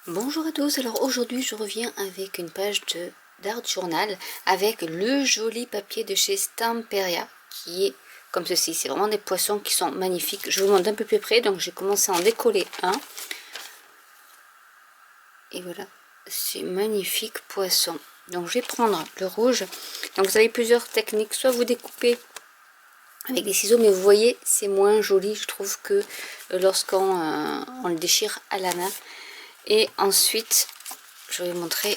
Bonjour à tous, alors aujourd'hui je reviens avec une page d'Art Journal avec le joli papier de chez Stamperia qui est comme ceci. C'est vraiment des poissons qui sont magnifiques. Je vous montre un peu plus près, donc j'ai commencé à en décoller un. Et voilà, c'est magnifique poisson. Donc je vais prendre le rouge. Donc vous avez plusieurs techniques, soit vous découpez avec des ciseaux, mais vous voyez c'est moins joli je trouve que lorsqu'on on le déchire à la main. Et ensuite je vais vous montrer,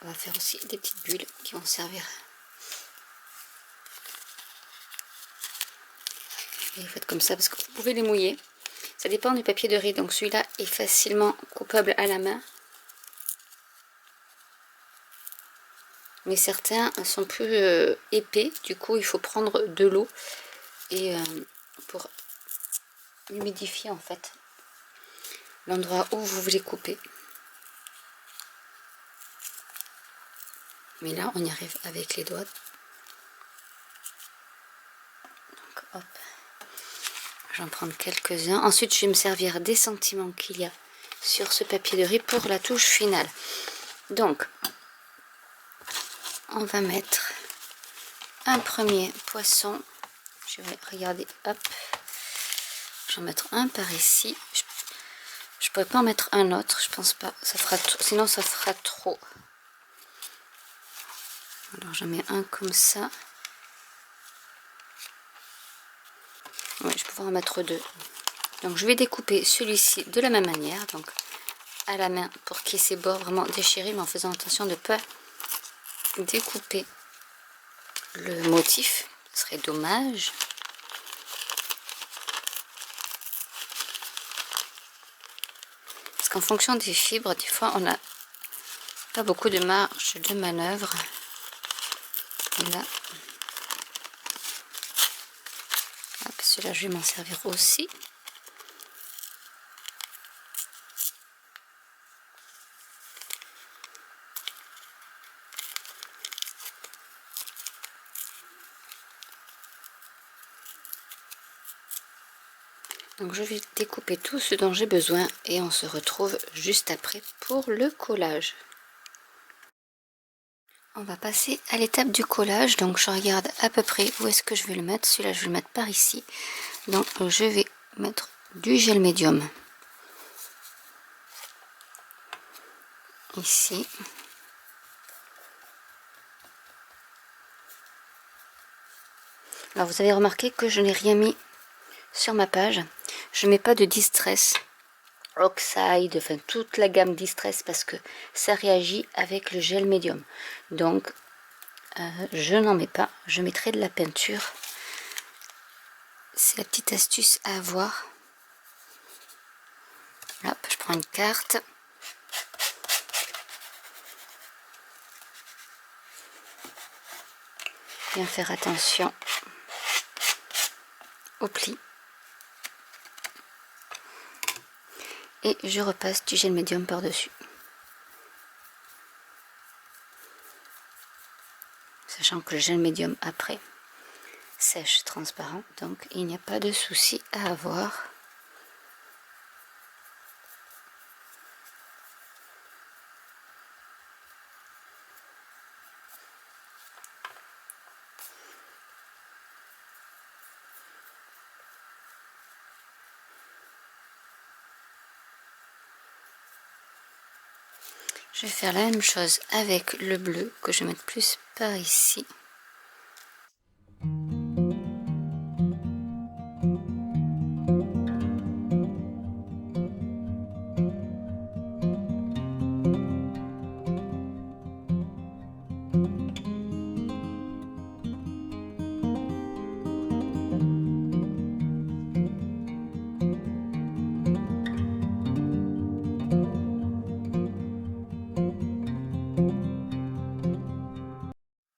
on va faire aussi des petites bulles qui vont servir. Et vous faites comme ça parce que vous pouvez les mouiller. Ça dépend du papier de riz, donc celui-là est facilement coupable à la main. Mais certains sont plus épais, du coup il faut prendre de l'eau et pour humidifier en fait l'endroit où vous voulez couper. Mais là on y arrive avec les doigts. Donc hop, j'en prends quelques-uns. Ensuite je vais me servir des sentiments qu'il y a sur ce papier de riz pour la touche finale. Donc on va mettre un premier poisson. Je vais regarder, hop, je vais en mettre un par ici. Je pourrais pas en mettre un autre, je pense pas, ça fera sinon ça fera trop. Alors j'en mets un comme ça. Ouais, je vais pouvoir en mettre deux. Donc je vais découper celui-ci de la même manière, donc à la main pour qu'il y ait ses bords vraiment déchirés, mais en faisant attention de ne pas découper le motif, ce serait dommage. Parce qu'en fonction des fibres, des fois on n'a pas beaucoup de marge de manœuvre. Et là, celui-là je vais m'en servir aussi. Donc je vais découper tout ce dont j'ai besoin et on se retrouve juste après pour le collage. On va passer à l'étape du collage. Donc je regarde à peu près où est-ce que je vais le mettre. Celui-là je vais le mettre par ici. Donc je vais mettre du gel médium ici. Alors vous avez remarqué que je n'ai rien mis sur ma page. Je ne mets pas de Distress, Oxide, enfin toute la gamme Distress parce que ça réagit avec le gel médium. Donc je n'en mets pas. Je mettrai de la peinture. C'est la petite astuce à avoir. Hop, je prends une carte. Bien faire attention au pli. Et je repasse du gel médium par-dessus. Sachant que le gel médium après sèche transparent, donc il n'y a pas de souci à avoir. Je vais faire la même chose avec le bleu que je vais mettre plus par ici.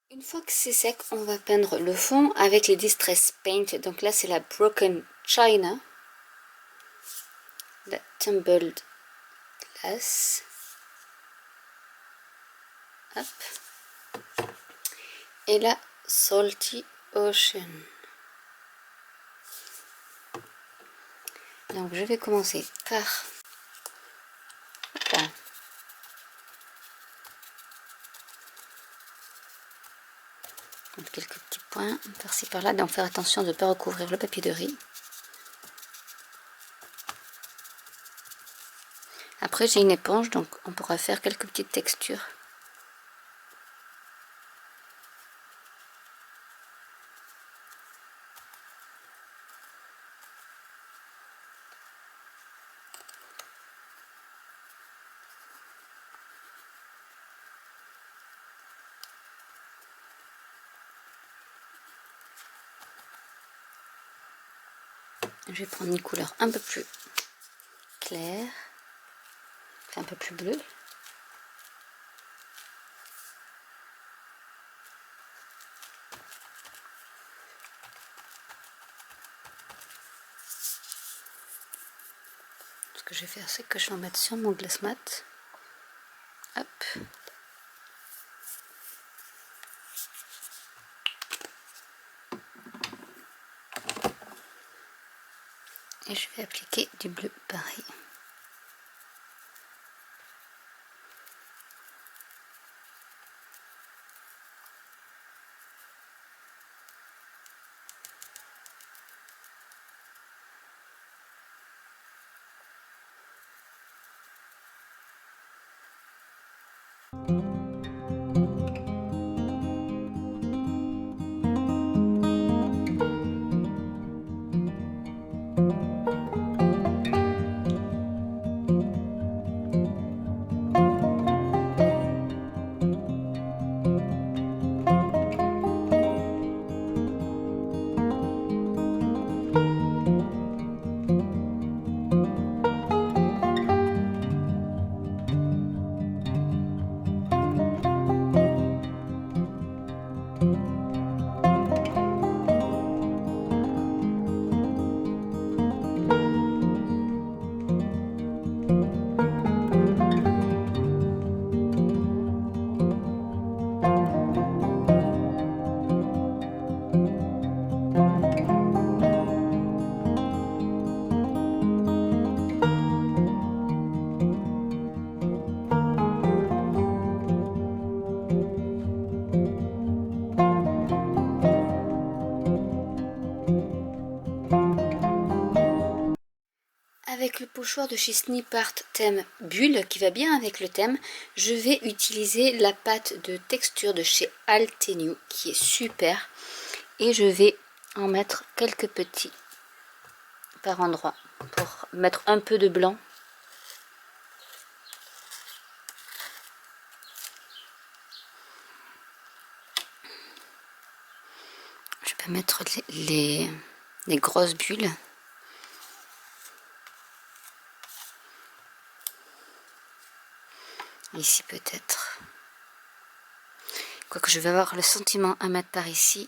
Une fois que c'est sec, on va peindre le fond avec les Distress Paint. Donc là, c'est la Broken China, la Tumbled Glass. Hop. Et la Salty Ocean. Donc je vais commencer par là. Donc, quelques petits points par-ci par-là. Donc faire attention de ne pas recouvrir le papier de riz. Après j'ai une éponge, donc on pourra faire quelques petites textures. Je vais prendre une couleur un peu plus claire, un peu plus bleue. Ce que je vais faire, c'est que je vais en mettre sur mon glace mat. Hop. Et je vais appliquer du bleu pareil. Avec le pochoir de chez Snip Art thème bulle qui va bien avec le thème, je vais utiliser la pâte de texture de chez Altenew qui est super et je vais en mettre quelques petits par endroit pour mettre un peu de blanc. Je vais mettre les grosses bulles. Ici peut-être. Quoique je vais avoir le sentiment à mettre par ici.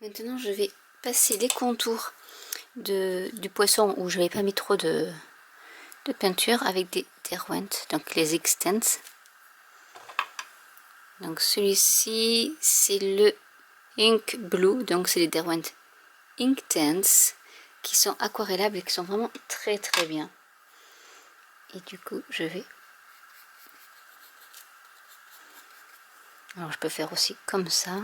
Maintenant, je vais passer les contours du poisson où je n'avais pas mis trop de peinture avec des Derwent, donc les Extents. Donc celui-ci, c'est le Ink Blue, donc c'est les Derwent Inktense qui sont aquarellables et qui sont vraiment très très bien. Et du coup, je vais... Alors je peux faire aussi comme ça.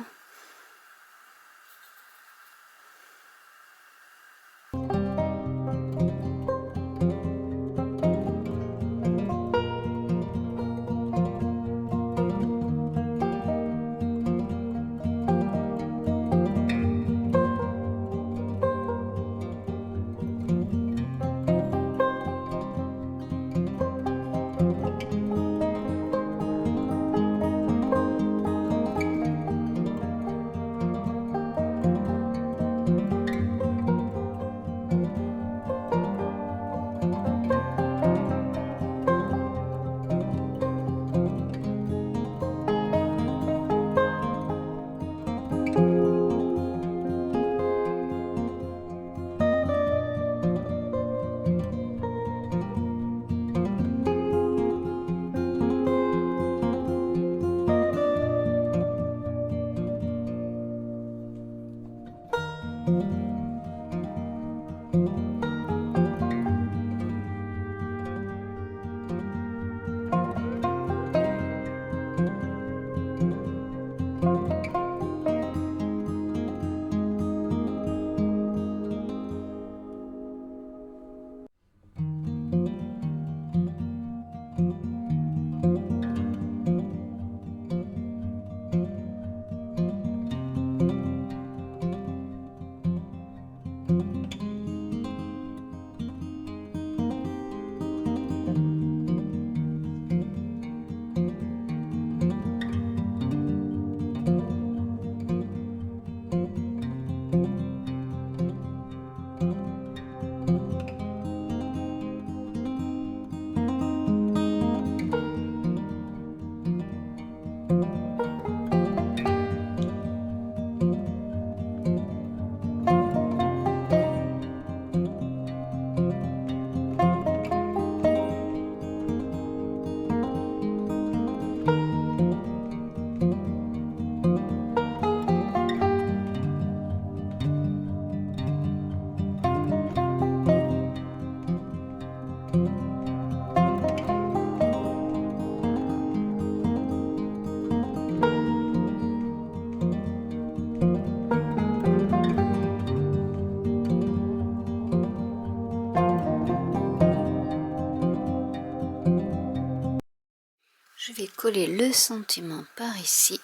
Je vais coller le sentiment par ici.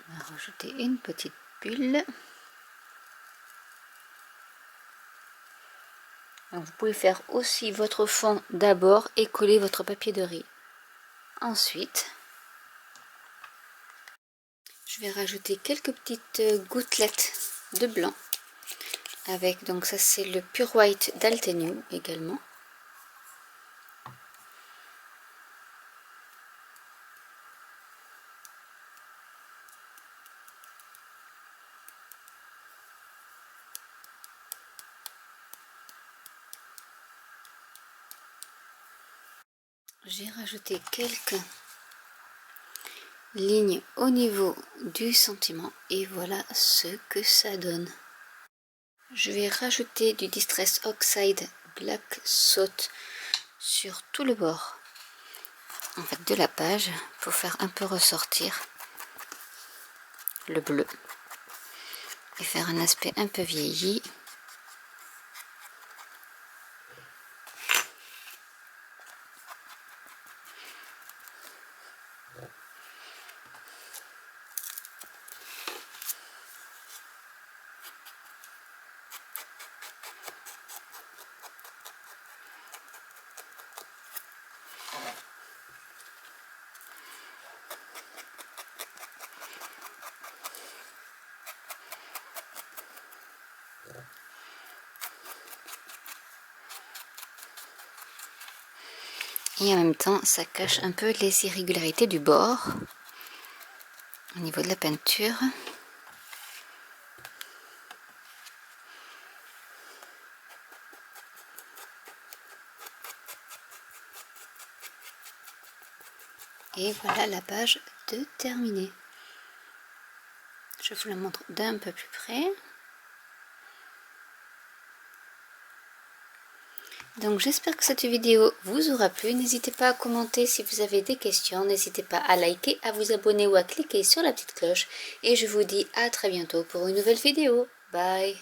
On va rajouter une petite bulle. Donc vous pouvez faire aussi votre fond d'abord et coller votre papier de riz. Ensuite, je vais rajouter quelques petites gouttelettes de blanc. Avec, donc ça c'est le Pure White d'Altenium également. J'ai rajouté quelques lignes au niveau du sentiment et voilà ce que ça donne. Je vais rajouter du Distress Oxide Black Salt sur tout le bord en fait, de la page pour faire un peu ressortir le bleu et faire un aspect un peu vieilli. Et en même temps, ça cache un peu les irrégularités du bord au niveau de la peinture. Et voilà la page de terminée. Je vous la montre d'un peu plus près. Donc j'espère que cette vidéo vous aura plu. N'hésitez pas à commenter si vous avez des questions. N'hésitez pas à liker, à vous abonner ou à cliquer sur la petite cloche. Et je vous dis à très bientôt pour une nouvelle vidéo. Bye!